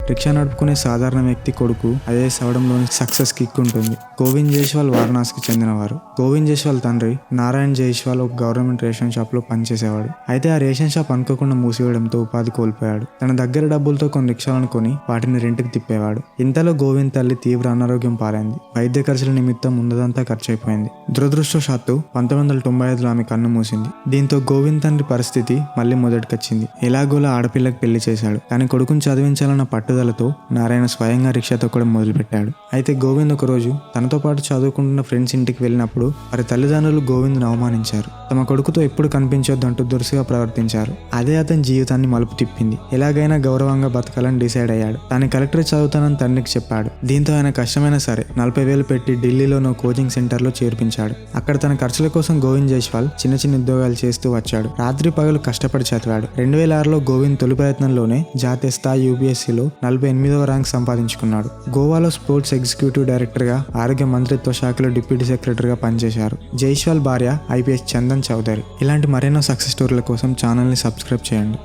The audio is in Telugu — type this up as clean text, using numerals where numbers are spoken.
రిక్షా నడుపుకునే సాధారణ వ్యక్తి కొడుకు ఐఏఎస్ అవడంలోని సక్సెస్ కిక్ ఉంటుంది. గోవింద్ జైస్వాల్ వారణాసికి చెందినవారు. గోవింద్ జైస్వాల్ తండ్రి నారాయణ్ జైస్వాల్ ఒక గవర్నమెంట్ రేషన్ షాప్ లో పనిచేసేవాడు. అయితే ఆ రేషన్ షాప్ అనుకోకుండా మూసివేయడంతో ఉపాధి కోల్పోయాడు. తన దగ్గర డబ్బులతో కొన్ని రిక్షాలను కొని వాటిని రెంట్కి తిప్పేవాడు. ఇంతలో గోవింద్ తల్లి తీవ్ర అనారోగ్యం పాలైంది. వైద్య ఖర్చుల నిమిత్తం ఉన్నదంతా ఖర్చయిపోయింది. దురదృష్టవశాత్తు 1995లో ఆమె కన్ను మూసింది. దీంతో గోవింద్ తండ్రి పరిస్థితి మళ్లీ మొదటికొచ్చింది. ఎలాగోలా ఆడపిల్లకి పెళ్లి చేశాడు. కానీ కొడుకుని చదివించాలన్న పట్టుదలతో నారాయణ స్వయంగా రిక్షా తొక్కడం మొదలుపెట్టాడు. అయితే గోవింద్ ఒకరోజు తనతో పాటు చదువుకుంటున్న ఫ్రెండ్స్ ఇంటికి వెళ్ళినప్పుడు వారి తల్లిదండ్రులు గోవింద్ను అవమానించారు. తమ కొడుకుతో ఎప్పుడు కనిపించొద్దంటూ దురుసుగా ప్రవర్తించారు. అదే అతని జీవితాన్ని మలుపు తిప్పింది. ఎలాగైనా గౌరవంగా బతకాలని డిసైడ్ అయ్యాడు. తాను కలెక్టర్ చదువుతానని తండ్రికి చెప్పాడు. దీంతో ఆయన కష్టమైనా సరే 40,000 పెట్టి ఢిల్లీలోనో కోచింగ్ సెంటర్లో చేర్పించాడు. అక్కడ తన ఖర్చుల కోసం గోవింద్ జైస్వాల్ చిన్న చిన్న ఉద్యోగాలు చేస్తూ వచ్చాడు. రాత్రి పగలు కష్టపడి చదివాడు. 2006లో గోవింద్ తొలి ప్రయత్నంలోనే జాతీయ స్థాయి UPSCలో 48వ ర్యాంక్ సంపాదించుకున్నాడు. గోవాలో స్పోర్ట్స్ ఎగ్జిక్యూటివ్ డైరెక్టర్గా, ఆరోగ్య మంత్రిత్వ శాఖలో డిప్యూటీ సెక్రటరీగా పనిచేశారు. జైస్వాల్ భార్య IPS చందన్ చౌదరి. ఇలాంటి మరెన్నో సక్సెస్ స్టోరీల కోసం ఛానల్ని సబ్స్క్రైబ్ చేయండి.